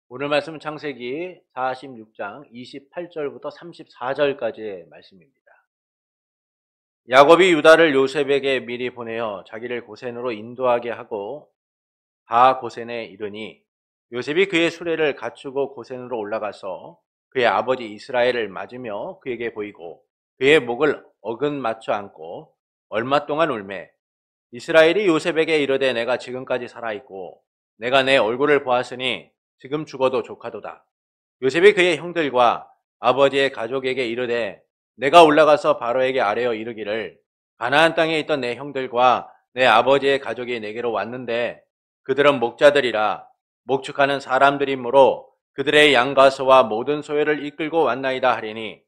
오늘 말씀은 창세기 46장 28절부터 34절까지의 말씀입니다. 야곱이 유다를 요셉에게 미리 보내어 자기를 고센으로 인도하게 하고 다 고센에 이르니 요셉이 그의 수레를 갖추고 고센으로 올라가서 그의 아버지 이스라엘을 맞으며 그에게 보이고 그의 목을 어긋맞춰 안고 얼마 동안 울매 이스라엘이 요셉에게 이르되 내가 지금까지 살아있고 내가 내 얼굴을 보았으니 지금 죽어도 조카도다. 요셉이 그의 형들과 아버지의 가족에게 이르되 내가 올라가서 바로에게 아뢰어 이르기를 가나안 땅에 있던 내 형들과 내 아버지의 가족이 내게로 왔는데 그들은 목자들이라 목축하는 사람들이므로 그들의 양가서와 모든 소유를 이끌고 왔나이다 하리니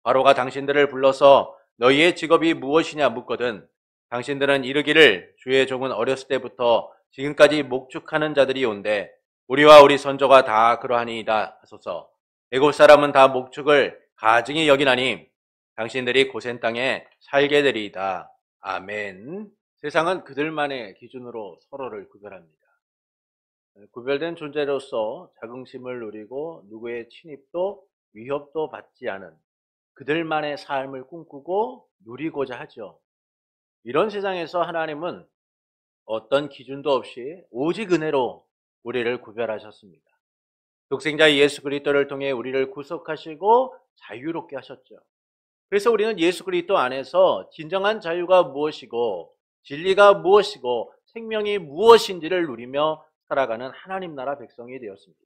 바로가 당신들을 불러서 너희의 직업이 무엇이냐 묻거든 당신들은 이르기를 주의 종은 어렸을 때부터 지금까지 목축하는 자들이 온데 우리와 우리 선조가 다 그러하니이다 하소서. 애굽 사람은 다 목축을 가증히 여기나니 당신들이 고센 땅에 살게 되리이다. 아멘. 세상은 그들만의 기준으로 서로를 구별합니다. 구별된 존재로서 자긍심을 누리고 누구의 침입도 위협도 받지 않은 그들만의 삶을 꿈꾸고 누리고자 하죠. 이런 세상에서 하나님은 어떤 기준도 없이 오직 은혜로 우리를 구별하셨습니다. 독생자 예수 그리스도를 통해 우리를 구속하시고 자유롭게 하셨죠. 그래서 우리는 예수 그리스도 안에서 진정한 자유가 무엇이고 진리가 무엇이고 생명이 무엇인지를 누리며 살아가는 하나님 나라 백성이 되었습니다.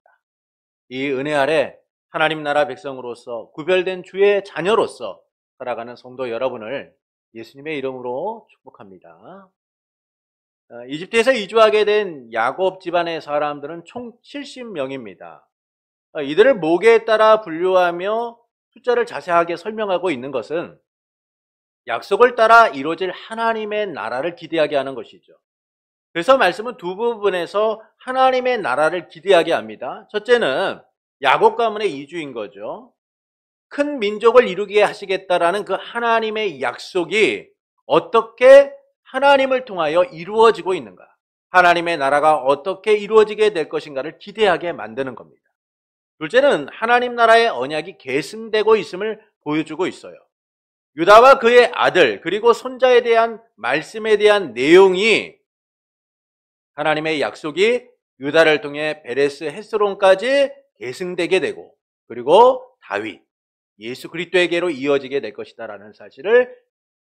이 은혜 아래 하나님 나라 백성으로서 구별된 주의 자녀로서 살아가는 성도 여러분을 예수님의 이름으로 축복합니다. 이집트에서 이주하게 된 야곱 집안의 사람들은 총 70명입니다. 이들을 목에 따라 분류하며 숫자를 자세하게 설명하고 있는 것은 약속을 따라 이루어질 하나님의 나라를 기대하게 하는 것이죠. 그래서 말씀은 두 부분에서 하나님의 나라를 기대하게 합니다. 첫째는 야곱 가문의 이주인 거죠. 큰 민족을 이루게 하시겠다라는 그 하나님의 약속이 어떻게 하나님을 통하여 이루어지고 있는가, 하나님의 나라가 어떻게 이루어지게 될 것인가를 기대하게 만드는 겁니다. 둘째는 하나님 나라의 언약이 계승되고 있음을 보여주고 있어요. 유다와 그의 아들 그리고 손자에 대한 말씀에 대한 내용이 하나님의 약속이 유다를 통해 베레스 헤스론까지 계승되게 되고 그리고 다윗, 예수 그리스도에게로 이어지게 될 것이다라는 사실을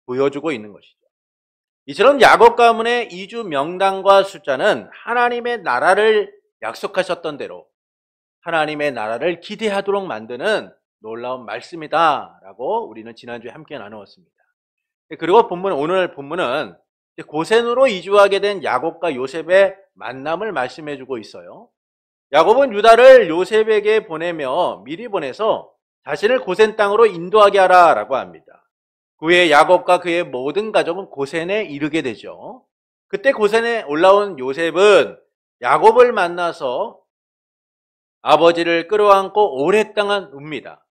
보여주고 있는 것이죠. 이처럼 야곱 가문의 이주 명단과 숫자는 하나님의 나라를 약속하셨던 대로 하나님의 나라를 기대하도록 만드는 놀라운 말씀이다라고 우리는 지난주에 함께 나누었습니다. 그리고 오늘 본문은 고센으로 이주하게 된 야곱과 요셉의 만남을 말씀해주고 있어요. 야곱은 유다를 요셉에게 보내며 미리 보내서 자신을 고센 땅으로 인도하게 하라라고 합니다. 그 후에 야곱과 그의 모든 가족은 고센에 이르게 되죠. 그때 고센에 올라온 요셉은 야곱을 만나서 아버지를 끌어안고 오랫동안 웁니다.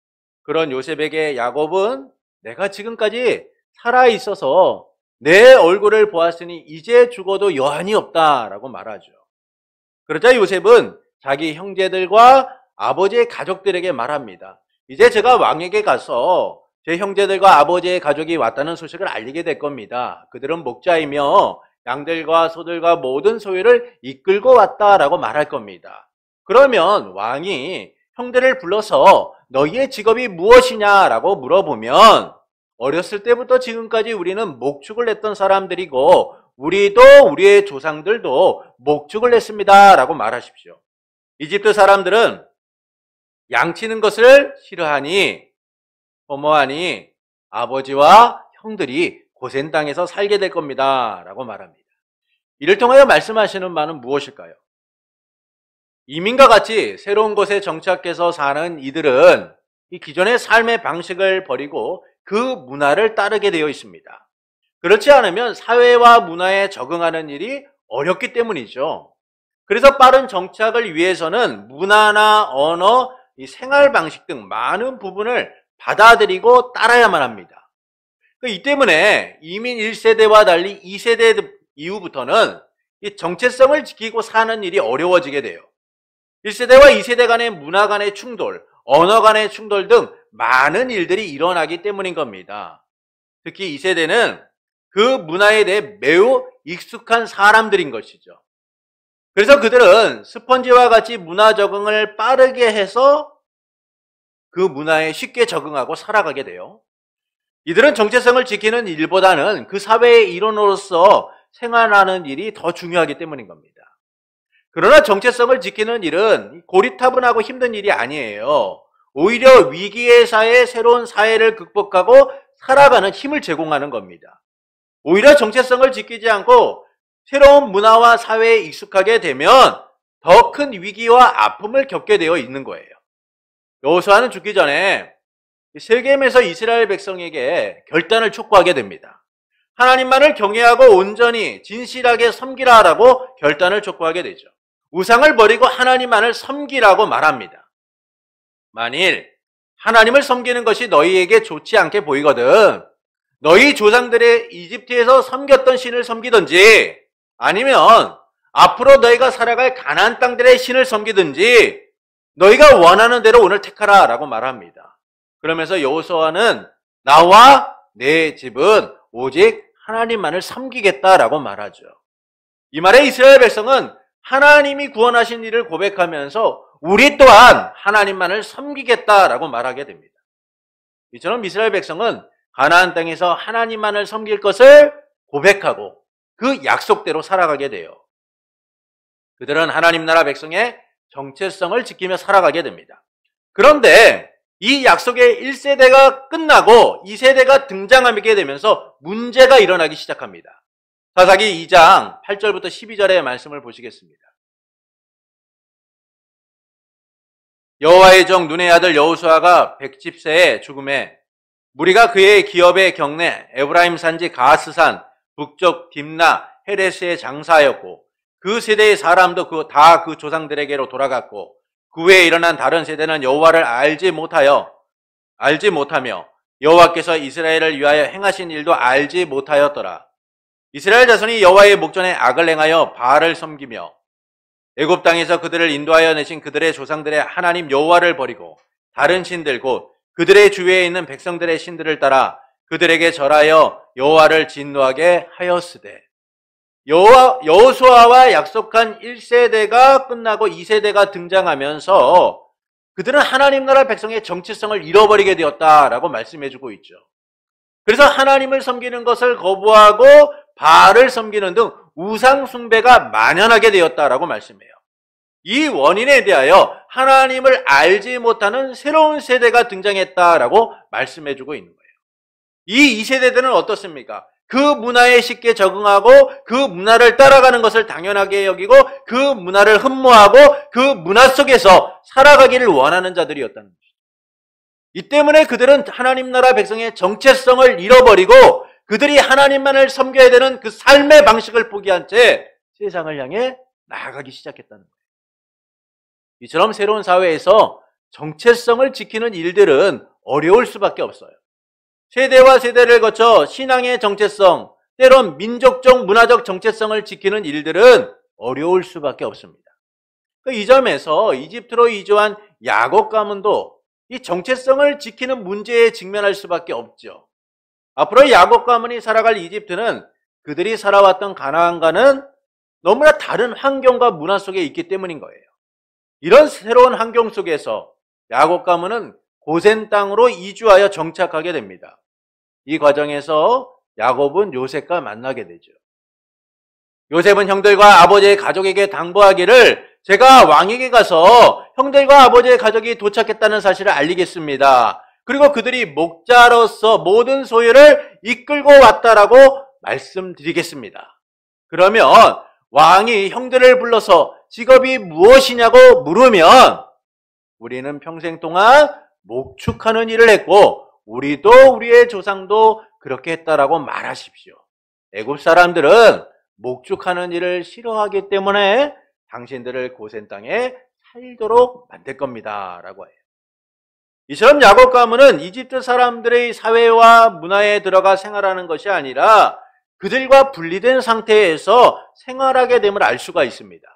그런 요셉에게 야곱은 내가 지금까지 살아있어서 내 얼굴을 보았으니 이제 죽어도 여한이 없다라고 말하죠. 그러자 요셉은 자기 형제들과 아버지의 가족들에게 말합니다. 이제 제가 왕에게 가서 제 형제들과 아버지의 가족이 왔다는 소식을 알리게 될 겁니다. 그들은 목자이며 양들과 소들과 모든 소유를 이끌고 왔다라고 말할 겁니다. 그러면 왕이 형들을 불러서 너희의 직업이 무엇이냐라고 물어보면 어렸을 때부터 지금까지 우리는 목축을 했던 사람들이고 우리도 우리의 조상들도 목축을 했습니다 라고 말하십시오. 이집트 사람들은 양치는 것을 싫어하니 허무하니 아버지와 형들이 고센 땅에서 살게 될 겁니다 라고 말합니다. 이를 통하여 말씀하시는 바는 무엇일까요? 이민과 같이 새로운 곳에 정착해서 사는 이들은 이 기존의 삶의 방식을 버리고 그 문화를 따르게 되어 있습니다. 그렇지 않으면 사회와 문화에 적응하는 일이 어렵기 때문이죠. 그래서 빠른 정착을 위해서는 문화나 언어, 이 생활 방식 등 많은 부분을 받아들이고 따라야만 합니다. 이 때문에 이민 1세대와 달리 2세대 이후부터는 이 정체성을 지키고 사는 일이 어려워지게 돼요. 1세대와 2세대 간의 문화 간의 충돌, 언어 간의 충돌 등 많은 일들이 일어나기 때문인 겁니다. 특히 2세대는 그 문화에 대해 매우 익숙한 사람들인 것이죠. 그래서 그들은 스펀지와 같이 문화 적응을 빠르게 해서 그 문화에 쉽게 적응하고 살아가게 돼요. 이들은 정체성을 지키는 일보다는 그 사회의 일원으로서 생활하는 일이 더 중요하기 때문인 겁니다. 그러나 정체성을 지키는 일은 고리타분하고 힘든 일이 아니에요. 오히려 위기의 사회에 새로운 사회를 극복하고 살아가는 힘을 제공하는 겁니다. 오히려 정체성을 지키지 않고 새로운 문화와 사회에 익숙하게 되면 더 큰 위기와 아픔을 겪게 되어 있는 거예요. 여호수아는 죽기 전에 세겜에서 이스라엘 백성에게 결단을 촉구하게 됩니다. 하나님만을 경외하고 온전히 진실하게 섬기라라고 결단을 촉구하게 되죠. 우상을 버리고 하나님만을 섬기라고 말합니다. 만일 하나님을 섬기는 것이 너희에게 좋지 않게 보이거든 너희 조상들의 이집트에서 섬겼던 신을 섬기든지 아니면 앞으로 너희가 살아갈 가나안 땅들의 신을 섬기든지 너희가 원하는 대로 오늘 택하라 라고 말합니다. 그러면서 여호수아는 나와 내 집은 오직 하나님만을 섬기겠다라고 말하죠. 이 말에 이스라엘 백성은 하나님이 구원하신 일을 고백하면서 우리 또한 하나님만을 섬기겠다라고 말하게 됩니다. 이처럼 이스라엘 백성은 가나안 땅에서 하나님만을 섬길 것을 고백하고 그 약속대로 살아가게 돼요. 그들은 하나님 나라 백성의 정체성을 지키며 살아가게 됩니다. 그런데 이 약속의 1세대가 끝나고 2세대가 등장하게 되면서 문제가 일어나기 시작합니다. 사사기 2장 8절부터 12절의 말씀을 보시겠습니다. 여호와의 종 눈의 아들 여호수아가 110세에 죽음에 무리가 그의 기업의 경내 에브라임 산지 가스산 북쪽 딥나 헤레스에 장사하였고 그 세대의 사람도 다 그 조상들에게로 돌아갔고 그 후에 일어난 다른 세대는 여호와를 알지 못하며 여호와께서 이스라엘을 위하여 행하신 일도 알지 못하였더라. 이스라엘 자손이 여호와의 목전에 악을 행하여 바알을 섬기며 애굽 땅에서 그들을 인도하여 내신 그들의 조상들의 하나님 여호와를 버리고 다른 신들 곧 그들의 주위에 있는 백성들의 신들을 따라 그들에게 절하여 여호와를 진노하게 하였으되 여호수아와 약속한 1세대가 끝나고 2세대가 등장하면서 그들은 하나님 나라 백성의 정체성을 잃어버리게 되었다라고 말씀해주고 있죠. 그래서 하나님을 섬기는 것을 거부하고 바알을 섬기는 등 우상 숭배가 만연하게 되었다라고 말씀해요. 이 원인에 대하여 하나님을 알지 못하는 새로운 세대가 등장했다라고 말씀해주고 있는 거예요. 이 2세대들은 어떻습니까? 그 문화에 쉽게 적응하고 그 문화를 따라가는 것을 당연하게 여기고 그 문화를 흠모하고 그 문화 속에서 살아가기를 원하는 자들이었다는 것이죠. 이 때문에 그들은 하나님 나라 백성의 정체성을 잃어버리고 그들이 하나님만을 섬겨야 되는 그 삶의 방식을 포기한 채 세상을 향해 나아가기 시작했다는 거예요. 이처럼 새로운 사회에서 정체성을 지키는 일들은 어려울 수밖에 없어요. 세대와 세대를 거쳐 신앙의 정체성, 때론 민족적, 문화적 정체성을 지키는 일들은 어려울 수밖에 없습니다. 이 점에서 이집트로 이주한 야곱 가문도 이 정체성을 지키는 문제에 직면할 수밖에 없죠. 앞으로 야곱 가문이 살아갈 이집트는 그들이 살아왔던 가나안과는 너무나 다른 환경과 문화 속에 있기 때문인 거예요. 이런 새로운 환경 속에서 야곱 가문은 고센 땅으로 이주하여 정착하게 됩니다. 이 과정에서 야곱은 요셉과 만나게 되죠. 요셉은 형들과 아버지의 가족에게 당부하기를 제가 왕에게 가서 형들과 아버지의 가족이 도착했다는 사실을 알리겠습니다. 그리고 그들이 목자로서 모든 소유를 이끌고 왔다라고 말씀드리겠습니다. 그러면 왕이 형들을 불러서 직업이 무엇이냐고 물으면 우리는 평생 동안 목축하는 일을 했고 우리도 우리의 조상도 그렇게 했다라고 말하십시오. 애굽 사람들은 목축하는 일을 싫어하기 때문에 당신들을 고센 땅에 살도록 만들 겁니다. 라고 해요. 이처럼 야곱 가문은 이집트 사람들의 사회와 문화에 들어가 생활하는 것이 아니라 그들과 분리된 상태에서 생활하게 됨을 알 수가 있습니다.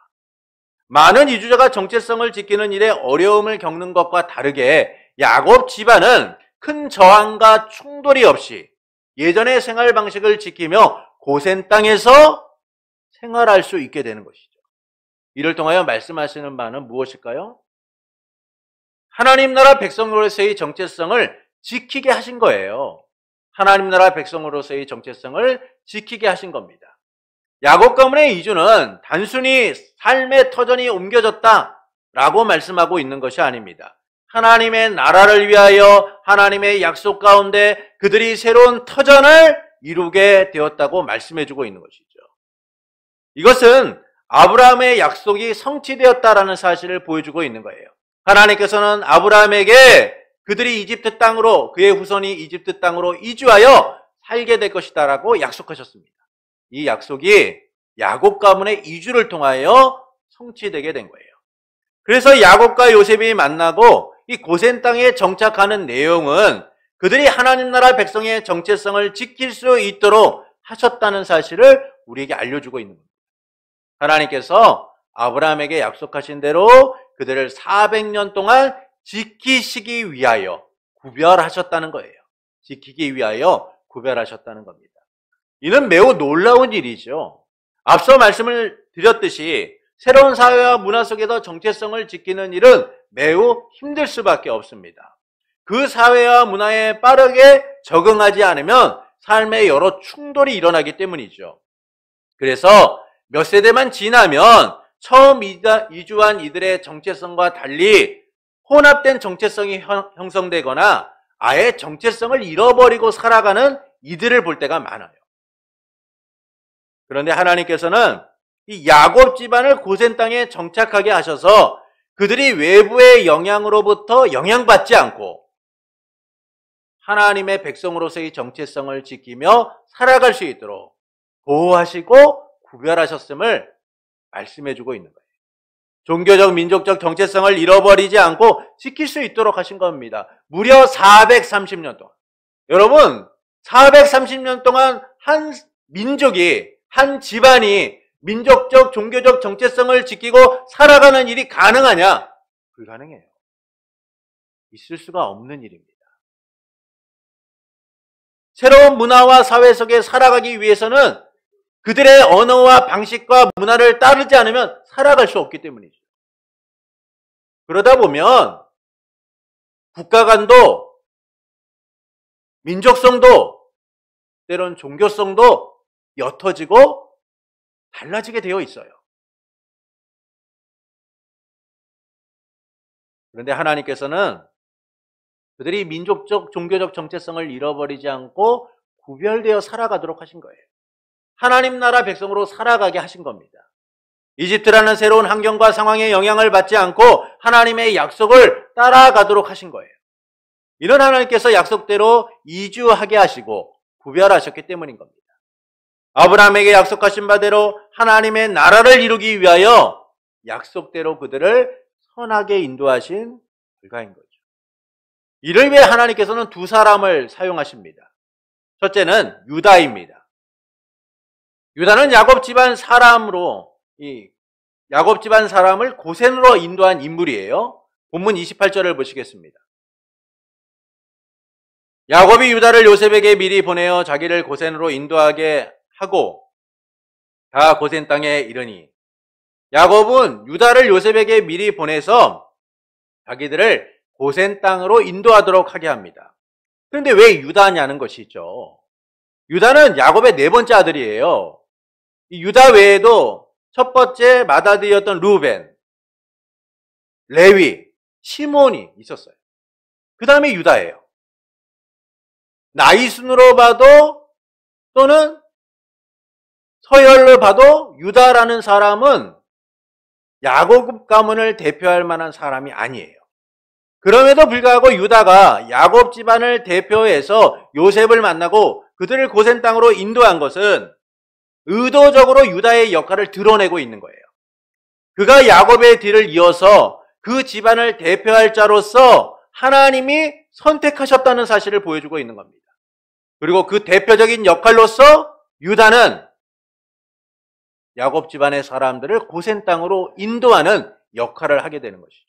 많은 이주자가 정체성을 지키는 일에 어려움을 겪는 것과 다르게 야곱 집안은 큰 저항과 충돌이 없이 예전의 생활 방식을 지키며 고센 땅에서 생활할 수 있게 되는 것이죠. 이를 통하여 말씀하시는 바는 무엇일까요? 하나님 나라 백성으로서의 정체성을 지키게 하신 거예요. 하나님 나라 백성으로서의 정체성을 지키게 하신 겁니다. 야곱 가문의 이주는 단순히 삶의 터전이 옮겨졌다라고 말씀하고 있는 것이 아닙니다. 하나님의 나라를 위하여 하나님의 약속 가운데 그들이 새로운 터전을 이루게 되었다고 말씀해주고 있는 것이죠. 이것은 아브라함의 약속이 성취되었다라는 사실을 보여주고 있는 거예요. 하나님께서는 아브라함에게 그들이 이집트 땅으로, 그의 후손이 이집트 땅으로 이주하여 살게 될 것이다라고 약속하셨습니다. 이 약속이 야곱 가문의 이주를 통하여 성취되게 된 거예요. 그래서 야곱과 요셉이 만나고 이 고센 땅에 정착하는 내용은 그들이 하나님 나라 백성의 정체성을 지킬 수 있도록 하셨다는 사실을 우리에게 알려주고 있는 겁니다. 하나님께서 아브라함에게 약속하신 대로 그들을 400년 동안 지키시기 위하여 구별하셨다는 거예요. 지키기 위하여 구별하셨다는 겁니다. 이는 매우 놀라운 일이죠. 앞서 말씀을 드렸듯이 새로운 사회와 문화 속에서 정체성을 지키는 일은 매우 힘들 수밖에 없습니다. 그 사회와 문화에 빠르게 적응하지 않으면 삶에 여러 충돌이 일어나기 때문이죠. 그래서 몇 세대만 지나면 처음 이주한 이들의 정체성과 달리 혼합된 정체성이 형성되거나 아예 정체성을 잃어버리고 살아가는 이들을 볼 때가 많아요. 그런데 하나님께서는 이 야곱 집안을 고센 땅에 정착하게 하셔서 그들이 외부의 영향으로부터 영향받지 않고 하나님의 백성으로서의 정체성을 지키며 살아갈 수 있도록 보호하시고 구별하셨음을 말씀해주고 있는 거예요. 종교적, 민족적 정체성을 잃어버리지 않고 지킬 수 있도록 하신 겁니다. 무려 430년 동안. 여러분, 430년 동안 한 민족이, 한 집안이 민족적, 종교적 정체성을 지키고 살아가는 일이 가능하냐? 불가능해요. 있을 수가 없는 일입니다. 새로운 문화와 사회 속에 살아가기 위해서는 그들의 언어와 방식과 문화를 따르지 않으면 살아갈 수 없기 때문이죠. 그러다 보면 국가 간도, 민족성도, 때론 종교성도 옅어지고 달라지게 되어 있어요. 그런데 하나님께서는 그들이 민족적, 종교적 정체성을 잃어버리지 않고 구별되어 살아가도록 하신 거예요. 하나님 나라 백성으로 살아가게 하신 겁니다. 이집트라는 새로운 환경과 상황에 영향을 받지 않고 하나님의 약속을 따라가도록 하신 거예요. 이런 하나님께서 약속대로 이주하게 하시고 구별하셨기 때문인 겁니다. 아브라함에게 약속하신 바대로 하나님의 나라를 이루기 위하여 약속대로 그들을 선하게 인도하신 결과인 거죠. 이를 위해 하나님께서는 두 사람을 사용하십니다. 첫째는 유다입니다. 유다는 야곱 집안 사람으로, 야곱 집안 사람을 고센으로 인도한 인물이에요. 본문 28절을 보시겠습니다. 야곱이 유다를 요셉에게 미리 보내어 자기를 고센으로 인도하게 하고 다 고센 땅에 이르니, 야곱은 유다를 요셉에게 미리 보내서 자기들을 고센 땅으로 인도하도록 하게 합니다. 그런데 왜 유다냐는 것이죠. 유다는 야곱의 네 번째 아들이에요. 이 유다 외에도 첫 번째 맏아들이었던 루벤, 레위, 시몬이 있었어요. 그 다음에 유다예요. 나이 순으로 봐도 또는 서열로 봐도 유다라는 사람은 야곱 가문을 대표할 만한 사람이 아니에요. 그럼에도 불구하고 유다가 야곱 집안을 대표해서 요셉을 만나고 그들을 고센 땅으로 인도한 것은 의도적으로 유다의 역할을 드러내고 있는 거예요. 그가 야곱의 뒤를 이어서 그 집안을 대표할 자로서 하나님이 선택하셨다는 사실을 보여주고 있는 겁니다. 그리고 그 대표적인 역할로서 유다는 야곱 집안의 사람들을 고센 땅으로 인도하는 역할을 하게 되는 것이죠.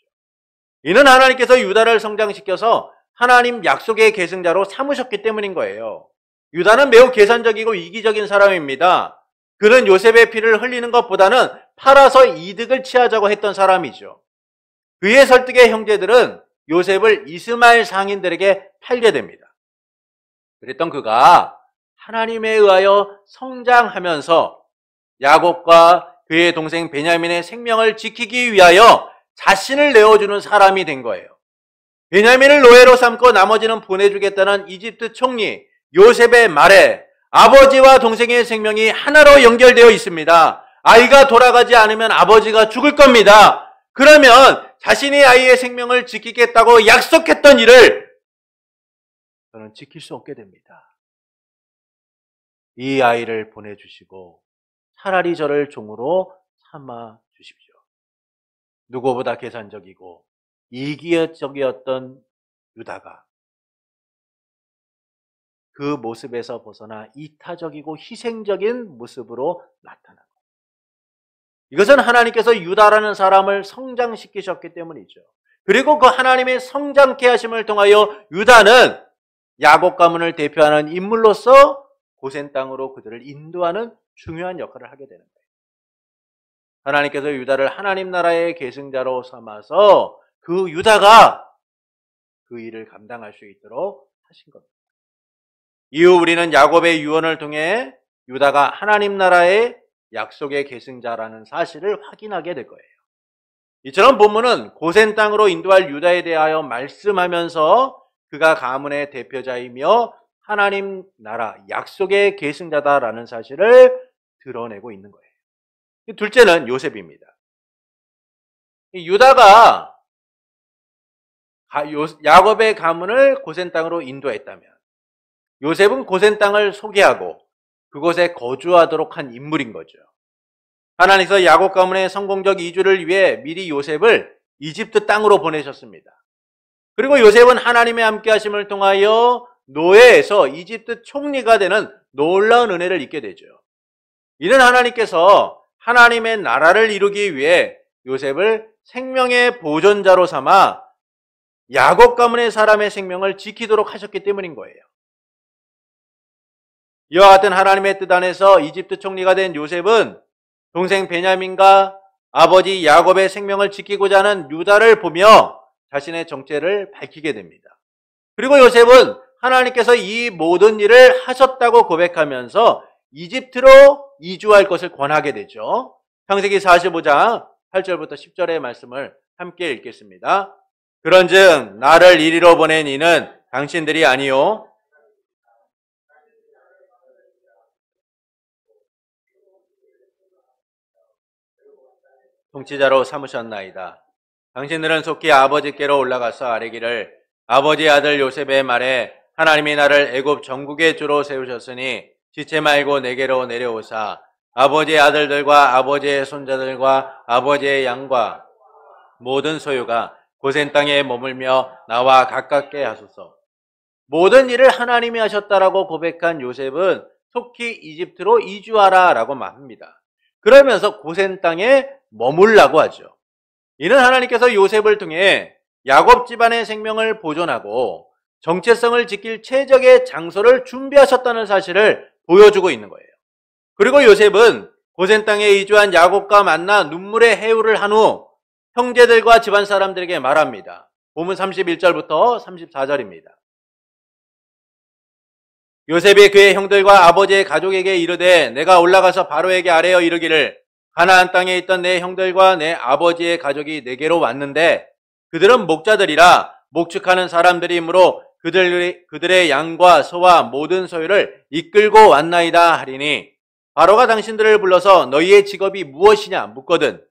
이는 하나님께서 유다를 성장시켜서 하나님 약속의 계승자로 삼으셨기 때문인 거예요. 유다는 매우 계산적이고 이기적인 사람입니다. 그는 요셉의 피를 흘리는 것보다는 팔아서 이득을 취하자고 했던 사람이죠. 그의 설득의 형제들은 요셉을 이스마엘 상인들에게 팔게 됩니다. 그랬던 그가 하나님에 의하여 성장하면서 야곱과 그의 동생 베냐민의 생명을 지키기 위하여 자신을 내어주는 사람이 된 거예요. 베냐민을 노예로 삼고 나머지는 보내주겠다는 이집트 총리 요셉의 말에 아버지와 동생의 생명이 하나로 연결되어 있습니다. 아이가 돌아가지 않으면 아버지가 죽을 겁니다. 그러면 자신이 아이의 생명을 지키겠다고 약속했던 일을 저는 지킬 수 없게 됩니다. 이 아이를 보내주시고 차라리 저를 종으로 삼아 주십시오. 누구보다 계산적이고 이기적이었던 유다가 그 모습에서 벗어나 이타적이고 희생적인 모습으로 나타나고, 이것은 하나님께서 유다라는 사람을 성장시키셨기 때문이죠. 그리고 그 하나님의 성장케 하심을 통하여 유다는 야곱 가문을 대표하는 인물로서 고센 땅으로 그들을 인도하는 중요한 역할을 하게 되는 거예요. 하나님께서 유다를 하나님 나라의 계승자로 삼아서 그 유다가 그 일을 감당할 수 있도록 하신 겁니다. 이후 우리는 야곱의 유언을 통해 유다가 하나님 나라의 약속의 계승자라는 사실을 확인하게 될 거예요. 이처럼 본문은 고센 땅으로 인도할 유다에 대하여 말씀하면서 그가 가문의 대표자이며 하나님 나라 약속의 계승자다라는 사실을 드러내고 있는 거예요. 둘째는 요셉입니다. 유다가 야곱의 가문을 고센 땅으로 인도했다면 요셉은 고센 땅을 소개하고 그곳에 거주하도록 한 인물인 거죠. 하나님께서 야곱 가문의 성공적 이주를 위해 미리 요셉을 이집트 땅으로 보내셨습니다. 그리고 요셉은 하나님의 함께 하심을 통하여 노예에서 이집트 총리가 되는 놀라운 은혜를 입게 되죠. 이는 하나님께서 하나님의 나라를 이루기 위해 요셉을 생명의 보존자로 삼아 야곱 가문의 사람의 생명을 지키도록 하셨기 때문인 거예요. 이와 같은 하나님의 뜻 안에서 이집트 총리가 된 요셉은 동생 베냐민과 아버지 야곱의 생명을 지키고자 하는 유다를 보며 자신의 정체를 밝히게 됩니다. 그리고 요셉은 하나님께서 이 모든 일을 하셨다고 고백하면서 이집트로 이주할 것을 권하게 되죠. 창세기 45장 8절부터 10절의 말씀을 함께 읽겠습니다. 그런즉 나를 이리로 보낸 이는 당신들이 아니요 통치자로 삼으셨나이다. 당신들은 속히 아버지께로 올라가서 아뢰기를 아버지의 아들 요셉의 말에 하나님이 나를 애굽 전국의 주로 세우셨으니 지체 말고 내게로 내려오사 아버지의 아들들과 아버지의 손자들과 아버지의 양과 모든 소유가 고센 땅에 머물며 나와 가깝게 하소서. 모든 일을 하나님이 하셨다라고 고백한 요셉은 속히 이집트로 이주하라 라고 말합니다. 그러면서 고센 땅에 머물라고 하죠. 이는 하나님께서 요셉을 통해 야곱 집안의 생명을 보존하고 정체성을 지킬 최적의 장소를 준비하셨다는 사실을 보여주고 있는 거예요. 그리고 요셉은 고센 땅에 이주한 야곱과 만나 눈물의 해유를 한 후 형제들과 집안 사람들에게 말합니다. 본문 31절부터 34절입니다. 요셉이 그의 형들과 아버지의 가족에게 이르되 내가 올라가서 바로에게 아뢰어 이르기를 가나안 땅에 있던 내 형들과 내 아버지의 가족이 내게로 왔는데 그들은 목자들이라 목축하는 사람들이므로 그들의 양과 소와 모든 소유를 이끌고 왔나이다 하리니 바로가 당신들을 불러서 너희의 직업이 무엇이냐 묻거든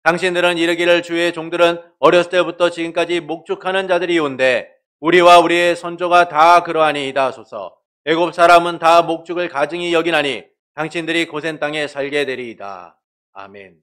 당신들은 이르기를 주의 종들은 어렸을 때부터 지금까지 목축하는 자들이온데 우리와 우리의 선조가 다 그러하니이다 하소서. 애굽 사람은 다 목축을 가증히 여기나니 당신들이 고센 땅에 살게 되리이다. 아멘.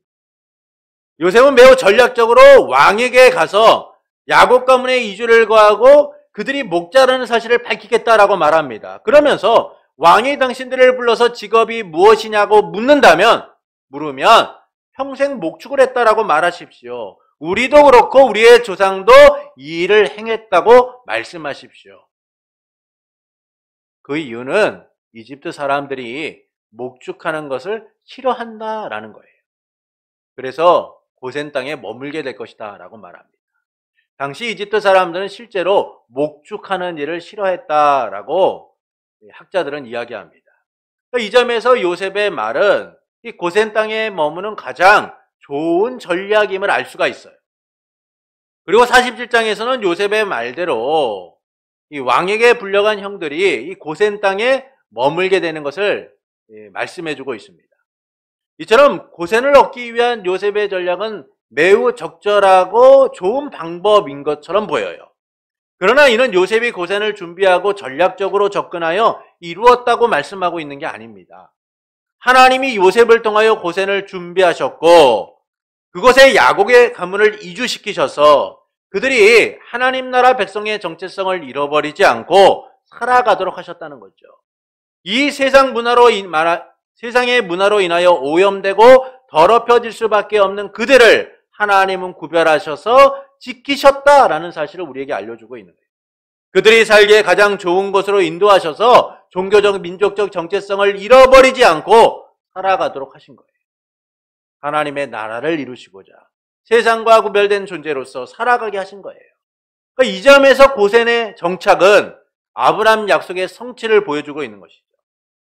요셉은 매우 전략적으로 왕에게 가서 야곱 가문의 이주를 거하고 그들이 목자라는 사실을 밝히겠다라고 말합니다. 그러면서 왕이 당신들을 불러서 직업이 무엇이냐고 묻는다면 물으면 평생 목축을 했다라고 말하십시오. 우리도 그렇고 우리의 조상도 이 일을 행했다고 말씀하십시오. 그 이유는 이집트 사람들이 목축하는 것을 싫어한다라는 거예요. 그래서 고센 땅에 머물게 될 것이다 라고 말합니다. 당시 이집트 사람들은 실제로 목축하는 일을 싫어했다라고 학자들은 이야기합니다. 이 점에서 요셉의 말은 이 고센 땅에 머무는 가장 좋은 전략임을 알 수가 있어요. 그리고 47장에서는 요셉의 말대로 이 왕에게 불려간 형들이 이 고센 땅에 머물게 되는 것을 말씀해주고 있습니다. 이처럼 고센을 얻기 위한 요셉의 전략은 매우 적절하고 좋은 방법인 것처럼 보여요. 그러나 이는 요셉이 고센을 준비하고 전략적으로 접근하여 이루었다고 말씀하고 있는 게 아닙니다. 하나님이 요셉을 통하여 고센을 준비하셨고 그곳에 야곱의 가문을 이주시키셔서 그들이 하나님 나라 백성의 정체성을 잃어버리지 않고 살아가도록 하셨다는 거죠. 이 세상의 문화로 인하여 오염되고 더럽혀질 수밖에 없는 그들을 하나님은 구별하셔서 지키셨다라는 사실을 우리에게 알려주고 있는 거예요. 그들이 살기에 가장 좋은 곳으로 인도하셔서 종교적, 민족적 정체성을 잃어버리지 않고 살아가도록 하신 거예요. 하나님의 나라를 이루시고자 세상과 구별된 존재로서 살아가게 하신 거예요. 그러니까 이 점에서 고센의 정착은 아브라함 약속의 성취를 보여주고 있는 것이죠.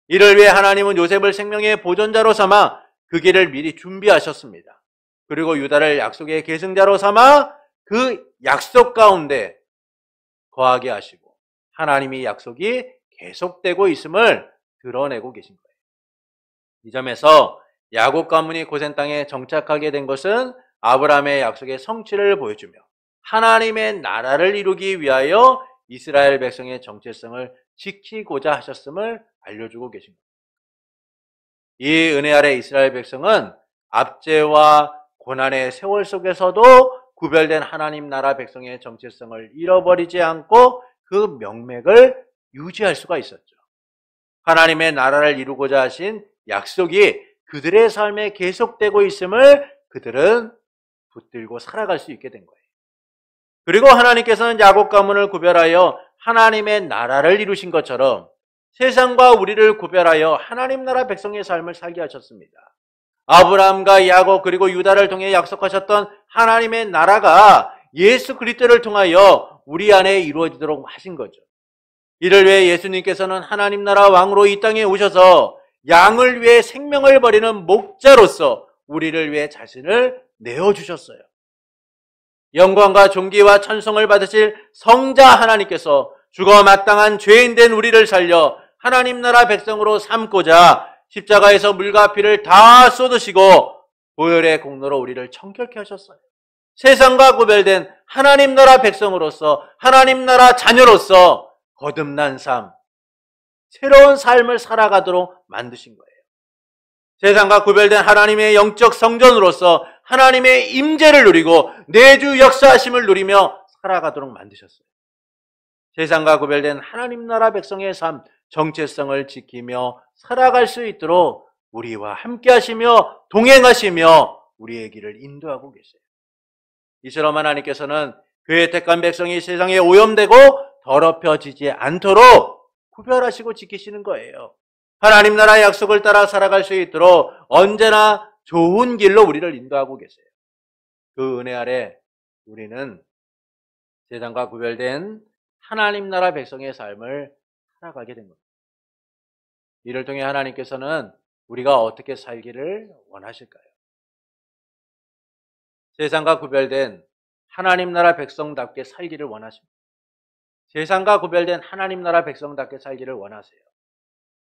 이를 위해 하나님은 요셉을 생명의 보존자로 삼아 그 길을 미리 준비하셨습니다. 그리고 유다를 약속의 계승자로 삼아 그 약속 가운데 거하게 하시고 하나님의 약속이 계속되고 있음을 드러내고 계신 거예요. 이 점에서 야곱 가문이 고센 땅에 정착하게 된 것은 아브라함의 약속의 성취를 보여주며 하나님의 나라를 이루기 위하여 이스라엘 백성의 정체성을 지키고자 하셨음을 알려주고 계신 겁니다. 이 은혜 아래 이스라엘 백성은 압제와 고난의 세월 속에서도 구별된 하나님 나라 백성의 정체성을 잃어버리지 않고 그 명맥을 유지할 수가 있었죠. 하나님의 나라를 이루고자 하신 약속이 그들의 삶에 계속되고 있음을 그들은 붙들고 살아갈 수 있게 된 거예요. 그리고 하나님께서는 야곱 가문을 구별하여 하나님의 나라를 이루신 것처럼 세상과 우리를 구별하여 하나님 나라 백성의 삶을 살게 하셨습니다. 아브라함과 야곱 그리고 유다를 통해 약속하셨던 하나님의 나라가 예수 그리스도를 통하여 우리 안에 이루어지도록 하신 거죠. 이를 위해 예수님께서는 하나님 나라 왕으로 이 땅에 오셔서 양을 위해 생명을 버리는 목자로서 우리를 위해 자신을 내어주셨어요. 영광과 존귀와 찬송을 받으실 성자 하나님께서 죽어 마땅한 죄인된 우리를 살려 하나님 나라 백성으로 삼고자 십자가에서 물과 피를 다 쏟으시고 보혈의 공로로 우리를 청결케 하셨어요. 세상과 구별된 하나님 나라 백성으로서 하나님 나라 자녀로서 거듭난 삶, 새로운 삶을 살아가도록 만드신 거예요. 세상과 구별된 하나님의 영적 성전으로서 하나님의 임재를 누리고 내주 역사하심을 누리며 살아가도록 만드셨어요. 세상과 구별된 하나님 나라 백성의 삶, 정체성을 지키며 살아갈 수 있도록 우리와 함께 하시며 동행하시며 우리의 길을 인도하고 계세요. 이처럼 하나님께서는 그의 택한 백성이 세상에 오염되고 더럽혀지지 않도록 구별하시고 지키시는 거예요. 하나님 나라의 약속을 따라 살아갈 수 있도록 언제나 좋은 길로 우리를 인도하고 계세요. 그 은혜 아래 우리는 세상과 구별된 하나님 나라 백성의 삶을 살아가게 된 겁니다. 이를 통해 하나님께서는 우리가 어떻게 살기를 원하실까요? 세상과 구별된 하나님 나라 백성답게 살기를 원하십니다. 세상과 구별된 하나님 나라 백성답게 살기를 원하세요.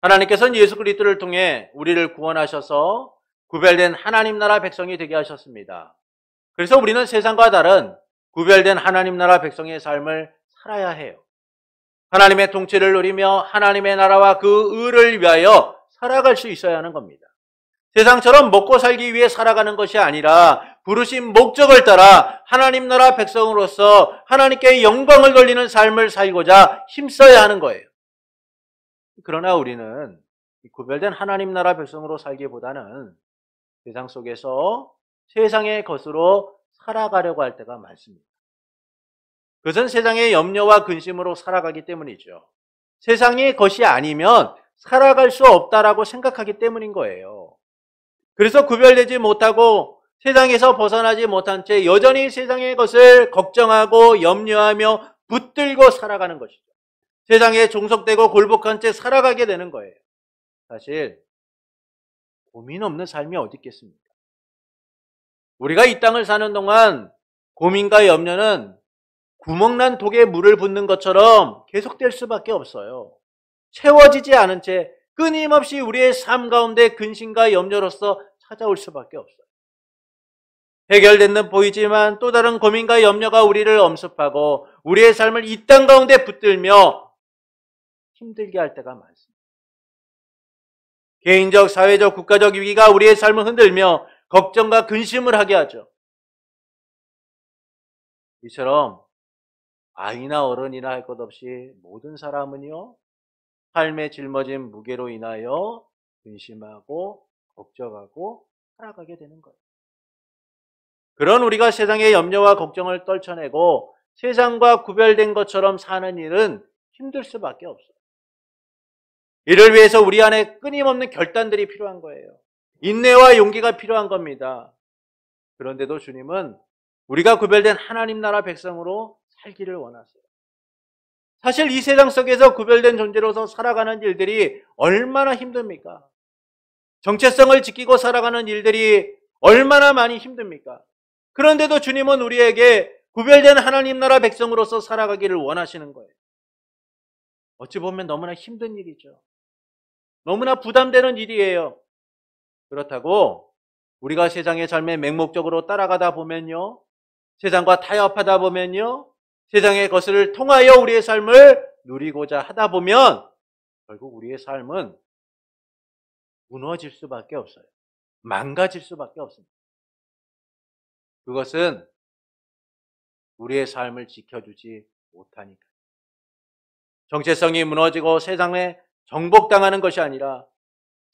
하나님께서는 예수 그리스도를 통해 우리를 구원하셔서 구별된 하나님 나라 백성이 되게 하셨습니다. 그래서 우리는 세상과 다른 구별된 하나님 나라 백성의 삶을 살아야 해요. 하나님의 통치를 누리며 하나님의 나라와 그 의를 위하여 살아갈 수 있어야 하는 겁니다. 세상처럼 먹고 살기 위해 살아가는 것이 아니라 부르신 목적을 따라 하나님 나라 백성으로서 하나님께 영광을 돌리는 삶을 살고자 힘써야 하는 거예요. 그러나 우리는 구별된 하나님 나라 백성으로 살기보다는 세상 속에서 세상의 것으로 살아가려고 할 때가 많습니다. 그것은 세상의 염려와 근심으로 살아가기 때문이죠. 세상의 것이 아니면 살아갈 수 없다라고 생각하기 때문인 거예요. 그래서 구별되지 못하고 세상에서 벗어나지 못한 채 여전히 세상의 것을 걱정하고 염려하며 붙들고 살아가는 것이죠. 세상에 종속되고 굴복한 채 살아가게 되는 거예요. 사실 고민 없는 삶이 어디 있겠습니까? 우리가 이 땅을 사는 동안 고민과 염려는 구멍난 독에 물을 붓는 것처럼 계속될 수밖에 없어요. 채워지지 않은 채 끊임없이 우리의 삶 가운데 근심과 염려로서 찾아올 수밖에 없어요. 해결된 듯 보이지만 또 다른 고민과 염려가 우리를 엄습하고 우리의 삶을 이 땅 가운데 붙들며 힘들게 할 때가 많습니다. 개인적, 사회적, 국가적 위기가 우리의 삶을 흔들며 걱정과 근심을 하게 하죠. 이처럼 아이나 어른이나 할 것 없이 모든 사람은요, 삶에 짊어진 무게로 인하여 근심하고 걱정하고 살아가게 되는 거예요. 그런 우리가 세상의 염려와 걱정을 떨쳐내고 세상과 구별된 것처럼 사는 일은 힘들 수밖에 없어요. 이를 위해서 우리 안에 끊임없는 결단들이 필요한 거예요. 인내와 용기가 필요한 겁니다. 그런데도 주님은 우리가 구별된 하나님 나라 백성으로 살기를 원하세요. 사실 이 세상 속에서 구별된 존재로서 살아가는 일들이 얼마나 힘듭니까? 정체성을 지키고 살아가는 일들이 얼마나 많이 힘듭니까? 그런데도 주님은 우리에게 구별된 하나님 나라 백성으로서 살아가기를 원하시는 거예요. 어찌 보면 너무나 힘든 일이죠. 너무나 부담되는 일이에요. 그렇다고 우리가 세상의 삶에 맹목적으로 따라가다 보면요, 세상과 타협하다 보면요, 세상의 것을 통하여 우리의 삶을 누리고자 하다 보면 결국 우리의 삶은 무너질 수밖에 없어요. 망가질 수밖에 없습니다. 그것은 우리의 삶을 지켜주지 못하니까. 정체성이 무너지고 세상에 정복당하는 것이 아니라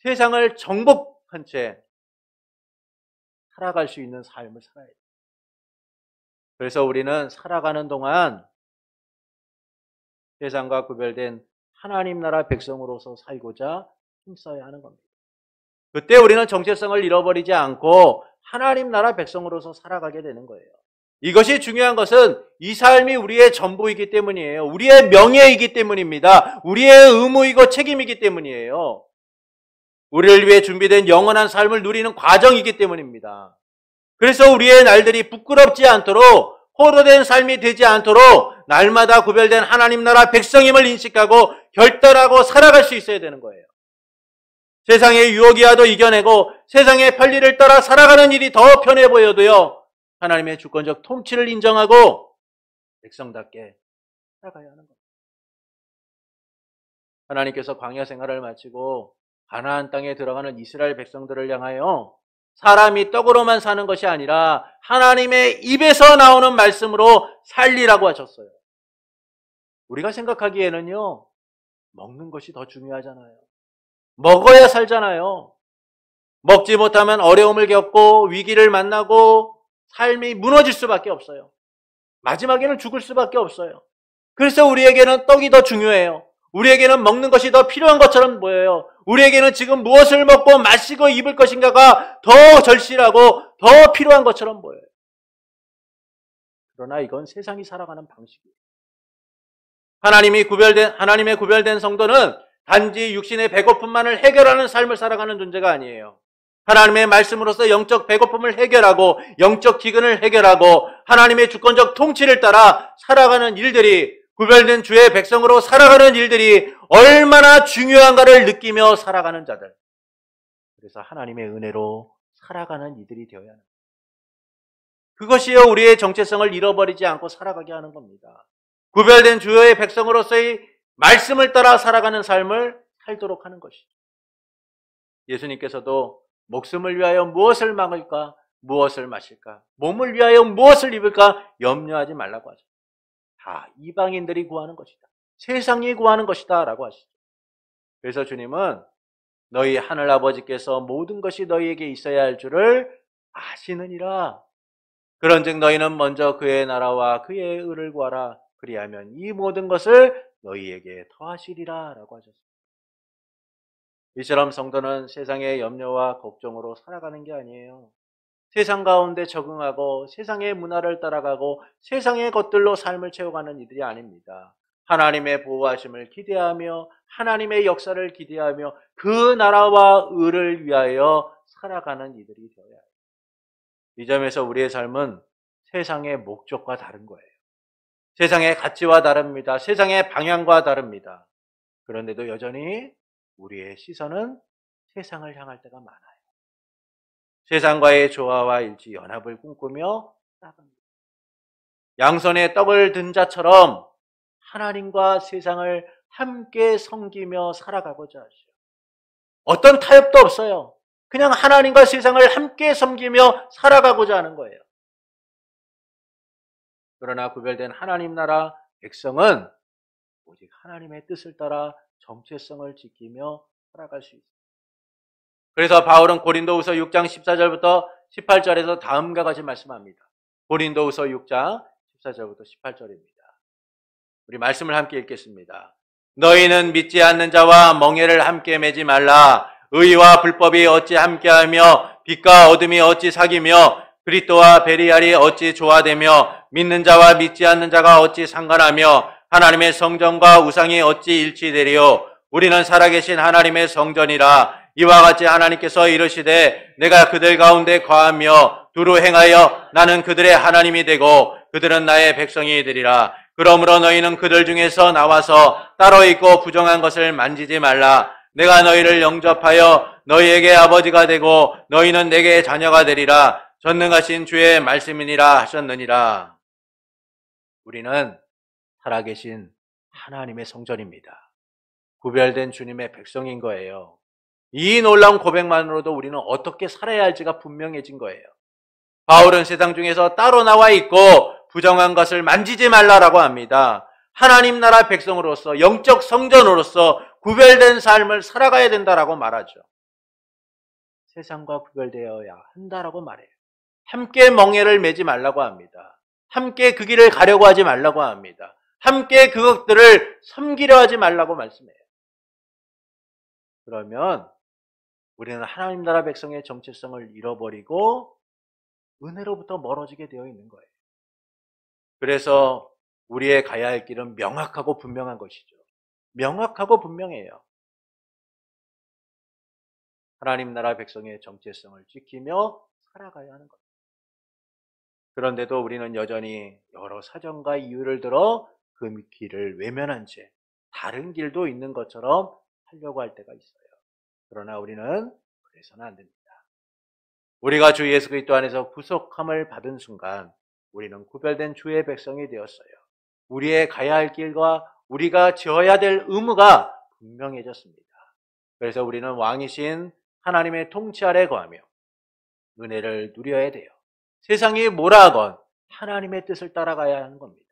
세상을 정복한 채 살아갈 수 있는 삶을 살아야 돼요. 그래서 우리는 살아가는 동안 세상과 구별된 하나님 나라 백성으로서 살고자 힘써야 하는 겁니다. 그때 우리는 정체성을 잃어버리지 않고 하나님 나라 백성으로서 살아가게 되는 거예요. 이것이 중요한 것은 이 삶이 우리의 전부이기 때문이에요. 우리의 명예이기 때문입니다. 우리의 의무이고 책임이기 때문이에요. 우리를 위해 준비된 영원한 삶을 누리는 과정이기 때문입니다. 그래서 우리의 날들이 부끄럽지 않도록 포로된 삶이 되지 않도록 날마다 구별된 하나님 나라 백성임을 인식하고 결단하고 살아갈 수 있어야 되는 거예요. 세상의 유혹이라도 이겨내고 세상의 편리를 따라 살아가는 일이 더 편해 보여도요, 하나님의 주권적 통치를 인정하고 백성답게 살아가야 하는 겁니다. 하나님께서 광야 생활을 마치고 가나안 땅에 들어가는 이스라엘 백성들을 향하여 사람이 떡으로만 사는 것이 아니라 하나님의 입에서 나오는 말씀으로 살리라고 하셨어요. 우리가 생각하기에는요, 먹는 것이 더 중요하잖아요. 먹어야 살잖아요. 먹지 못하면 어려움을 겪고 위기를 만나고 삶이 무너질 수밖에 없어요. 마지막에는 죽을 수밖에 없어요. 그래서 우리에게는 떡이 더 중요해요. 우리에게는 먹는 것이 더 필요한 것처럼 보여요. 우리에게는 지금 무엇을 먹고 마시고 입을 것인가가 더 절실하고 더 필요한 것처럼 보여요. 그러나 이건 세상이 살아가는 방식이에요. 하나님의 구별된 성도는 단지 육신의 배고픔만을 해결하는 삶을 살아가는 존재가 아니에요. 하나님의 말씀으로서 영적 배고픔을 해결하고 영적 기근을 해결하고 하나님의 주권적 통치를 따라 살아가는 일들이, 구별된 주의 백성으로 살아가는 일들이 얼마나 중요한가를 느끼며 살아가는 자들. 그래서 하나님의 은혜로 살아가는 이들이 되어야 합니다. 그것이요, 우리의 정체성을 잃어버리지 않고 살아가게 하는 겁니다. 구별된 주의 백성으로서의 말씀을 따라 살아가는 삶을 살도록 하는 것이죠. 예수님께서도 목숨을 위하여 무엇을 먹을까, 무엇을 마실까, 몸을 위하여 무엇을 입을까 염려하지 말라고 하죠. 다 이방인들이 구하는 것이다, 세상이 구하는 것이다 라고 하시죠. 그래서 주님은 너희 하늘아버지께서 모든 것이 너희에게 있어야 할 줄을 아시느니라. 그런즉 너희는 먼저 그의 나라와 그의 의를 구하라. 그리하면 이 모든 것을 너희에게 더하시리라 라고 하셨습니다. 이처럼 성도는 세상의 염려와 걱정으로 살아가는 게 아니에요. 세상 가운데 적응하고 세상의 문화를 따라가고 세상의 것들로 삶을 채워가는 이들이 아닙니다. 하나님의 보호하심을 기대하며 하나님의 역사를 기대하며 그 나라와 의를 위하여 살아가는 이들이 되어야 해요. 이 점에서 우리의 삶은 세상의 목적과 다른 거예요. 세상의 가치와 다릅니다. 세상의 방향과 다릅니다. 그런데도 여전히 우리의 시선은 세상을 향할 때가 많아요. 세상과의 조화와 일치, 연합을 꿈꾸며 살아갑니다. 양손에 떡을 든 자처럼 하나님과 세상을 함께 섬기며 살아가고자 하시오. 어떤 타협도 없어요. 그냥 하나님과 세상을 함께 섬기며 살아가고자 하는 거예요. 그러나 구별된 하나님 나라 백성은 오직 하나님의 뜻을 따라 정체성을 지키며 살아갈 수 있습니다. 그래서 바울은 고린도후서 6장 14절부터 18절에서 다음과 같이 말씀합니다. 고린도후서 6장 14절부터 18절입니다. 우리 말씀을 함께 읽겠습니다. 너희는 믿지 않는 자와 멍에를 함께 매지 말라. 의와 불법이 어찌 함께하며 빛과 어둠이 어찌 사귀며 그리스도와 베리알이 어찌 조화되며 믿는 자와 믿지 않는 자가 어찌 상관하며 하나님의 성전과 우상이 어찌 일치되리요. 우리는 살아계신 하나님의 성전이라. 이와 같이 하나님께서 이르시되 내가 그들 가운데 거하며 두루 행하여 나는 그들의 하나님이 되고 그들은 나의 백성이 되리라. 그러므로 너희는 그들 중에서 나와서 따로 있고 부정한 것을 만지지 말라. 내가 너희를 영접하여 너희에게 아버지가 되고 너희는 내게 자녀가 되리라. 전능하신 주의 말씀이니라 하셨느니라. 우리는 살아계신 하나님의 성전입니다. 구별된 주님의 백성인 거예요. 이 놀라운 고백만으로도 우리는 어떻게 살아야 할지가 분명해진 거예요. 바울은 세상 중에서 따로 나와 있고 부정한 것을 만지지 말라라고 합니다. 하나님 나라 백성으로서 영적 성전으로서 구별된 삶을 살아가야 된다라고 말하죠. 세상과 구별되어야 한다라고 말해요. 함께 멍에를 매지 말라고 합니다. 함께 그 길을 가려고 하지 말라고 합니다. 함께 그것들을 섬기려 하지 말라고 말씀해요. 그러면 우리는 하나님 나라 백성의 정체성을 잃어버리고 은혜로부터 멀어지게 되어 있는 거예요. 그래서 우리의 가야 할 길은 명확하고 분명한 것이죠. 명확하고 분명해요. 하나님 나라 백성의 정체성을 지키며 살아가야 하는 겁니다. 그런데도 우리는 여전히 여러 사정과 이유를 들어 그 길을 외면한 채 다른 길도 있는 것처럼 하려고 할 때가 있어요. 그러나 우리는 그래서는 안 됩니다. 우리가 주 예수 그리스도 안에서 구속함을 받은 순간 우리는 구별된 주의 백성이 되었어요. 우리의 가야 할 길과 우리가 지어야 될 의무가 분명해졌습니다. 그래서 우리는 왕이신 하나님의 통치 아래 거하며 은혜를 누려야 돼요. 세상이 뭐라 하건 하나님의 뜻을 따라가야 하는 겁니다.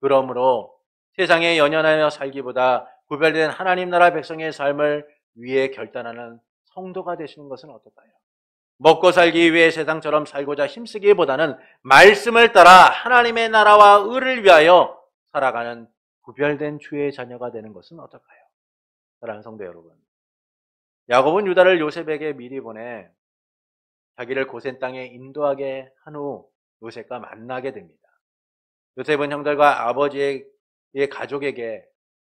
그러므로 세상에 연연하여 살기보다 구별된 하나님 나라 백성의 삶을 위해 결단하는 성도가 되시는 것은 어떨까요? 먹고 살기 위해 세상처럼 살고자 힘쓰기보다는 말씀을 따라 하나님의 나라와 의를 위하여 살아가는 구별된 주의 자녀가 되는 것은 어떨까요? 사랑하는 성도 여러분, 야곱은 유다를 요셉에게 미리 보내 자기를 고센 땅에 인도하게 한 후 요셉과 만나게 됩니다. 요셉은 형들과 아버지의 가족에게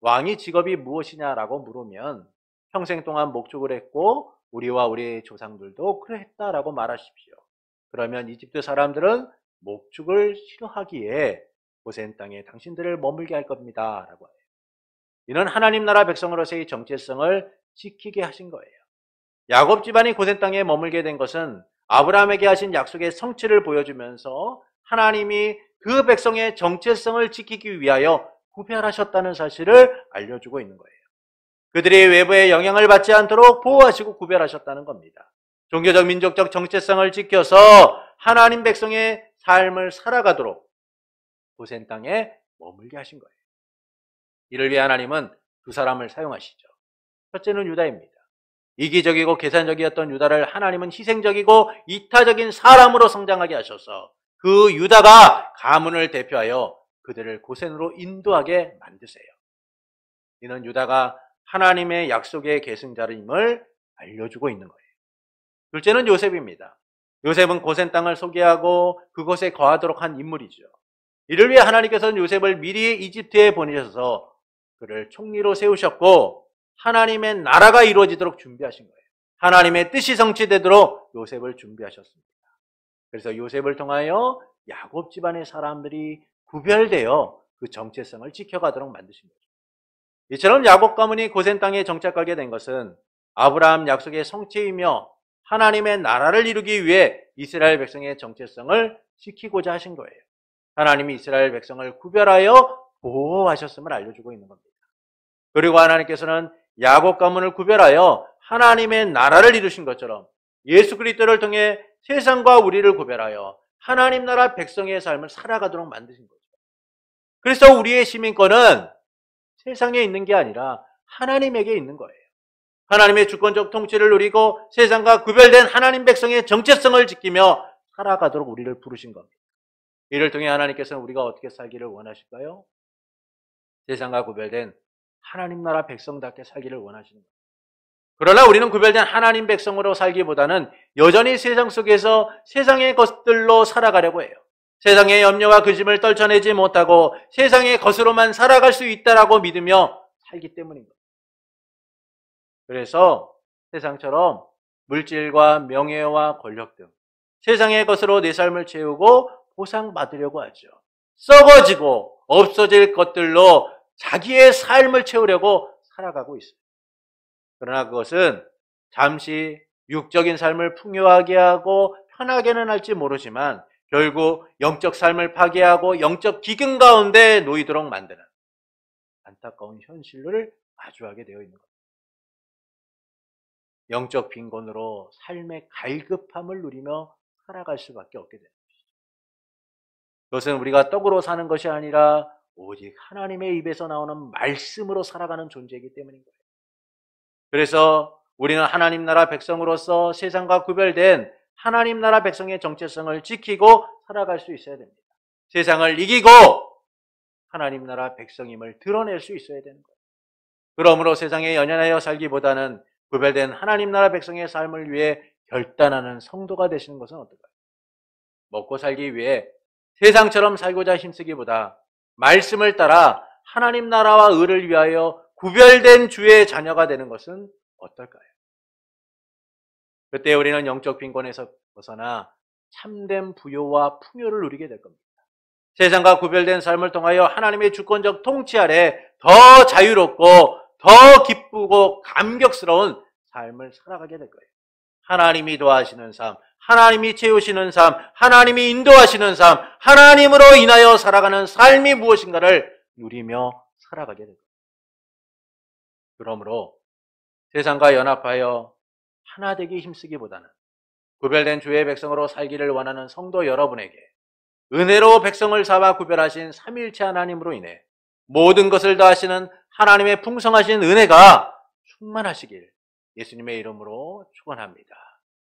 왕의 직업이 무엇이냐라고 물으면 평생 동안 목축을 했고 우리와 우리 조상들도 그랬다라고 말하십시오. 그러면 이집트 사람들은 목축을 싫어하기에 고센 땅에 당신들을 머물게 할 겁니다 라고 해요. 이는 하나님 나라 백성으로서의 정체성을 지키게 하신 거예요. 야곱 집안이 고센 땅에 머물게 된 것은 아브라함에게 하신 약속의 성취를 보여주면서 하나님이 그 백성의 정체성을 지키기 위하여 구별하셨다는 사실을 알려주고 있는 거예요. 그들이 외부의 영향을 받지 않도록 보호하시고 구별하셨다는 겁니다. 종교적 민족적 정체성을 지켜서 하나님 백성의 삶을 살아가도록 고센 땅에 머물게 하신 거예요. 이를 위해 하나님은 두 사람을 사용하시죠. 첫째는 유다입니다. 이기적이고 계산적이었던 유다를 하나님은 희생적이고 이타적인 사람으로 성장하게 하셔서 그 유다가 가문을 대표하여 그들을 고센으로 인도하게 만드세요. 이는 유다가 하나님의 약속의 계승자임을 알려주고 있는 거예요. 둘째는 요셉입니다. 요셉은 고센 땅을 소개하고 그곳에 거하도록 한 인물이죠. 이를 위해 하나님께서는 요셉을 미리 이집트에 보내셔서 그를 총리로 세우셨고 하나님의 나라가 이루어지도록 준비하신 거예요. 하나님의 뜻이 성취되도록 요셉을 준비하셨습니다. 그래서 요셉을 통하여 야곱 집안의 사람들이 구별되어 그 정체성을 지켜가도록 만드신 거죠. 이처럼 야곱 가문이 고센 땅에 정착하게 된 것은 아브라함 약속의 성취이며 하나님의 나라를 이루기 위해 이스라엘 백성의 정체성을 지키고자 하신 거예요. 하나님이 이스라엘 백성을 구별하여 보호하셨음을 알려주고 있는 겁니다. 그리고 하나님께서는 야곱 가문을 구별하여 하나님의 나라를 이루신 것처럼 예수 그리스도를 통해 세상과 우리를 구별하여 하나님 나라 백성의 삶을 살아가도록 만드신 거죠. 그래서 우리의 시민권은 세상에 있는 게 아니라 하나님에게 있는 거예요. 하나님의 주권적 통치를 누리고 세상과 구별된 하나님 백성의 정체성을 지키며 살아가도록 우리를 부르신 겁니다. 이를 통해 하나님께서는 우리가 어떻게 살기를 원하실까요? 세상과 구별된 하나님 나라 백성답게 살기를 원하시는 거예요. 그러나 우리는 구별된 하나님 백성으로 살기보다는 여전히 세상 속에서 세상의 것들로 살아가려고 해요. 세상의 염려와 근심을 떨쳐내지 못하고 세상의 것으로만 살아갈 수 있다라고 믿으며 살기 때문인 거예요. 그래서 세상처럼 물질과 명예와 권력 등 세상의 것으로 내 삶을 채우고 보상받으려고 하죠. 썩어지고 없어질 것들로 자기의 삶을 채우려고 살아가고 있어요. 그러나 그것은 잠시 육적인 삶을 풍요하게 하고 편하게는 할지 모르지만 결국 영적 삶을 파괴하고 영적 기근 가운데 놓이도록 만드는 안타까운 현실을 마주하게 되어 있는 겁니다. 영적 빈곤으로 삶의 갈급함을 누리며 살아갈 수밖에 없게 되는 것이죠. 그것은 우리가 떡으로 사는 것이 아니라 오직 하나님의 입에서 나오는 말씀으로 살아가는 존재이기 때문인 거예요. 그래서 우리는 하나님 나라 백성으로서 세상과 구별된 하나님 나라 백성의 정체성을 지키고 살아갈 수 있어야 됩니다. 세상을 이기고 하나님 나라 백성임을 드러낼 수 있어야 되는 거예요. 그러므로 세상에 연연하여 살기보다는 구별된 하나님 나라 백성의 삶을 위해 결단하는 성도가 되시는 것은 어떨까요? 먹고 살기 위해 세상처럼 살고자 힘쓰기보다 말씀을 따라 하나님 나라와 의를 위하여 구별된 주의 자녀가 되는 것은 어떨까요? 그때 우리는 영적 빈곤에서 벗어나 참된 부요와 풍요를 누리게 될 겁니다. 세상과 구별된 삶을 통하여 하나님의 주권적 통치 아래 더 자유롭고 더 기쁘고 감격스러운 삶을 살아가게 될 거예요. 하나님이 도와주시는 삶, 하나님이 채우시는 삶, 하나님이 인도하시는 삶, 하나님으로 인하여 살아가는 삶이 무엇인가를 누리며 살아가게 될 거예요. 그러므로 세상과 연합하여 하나 되기 힘쓰기보다는 구별된 주의 백성으로 살기를 원하는 성도 여러분에게 은혜로 백성을 삼아 구별하신 삼위일체 하나님으로 인해 모든 것을 다하시는 하나님의 풍성하신 은혜가 충만하시길 예수님의 이름으로 축원합니다.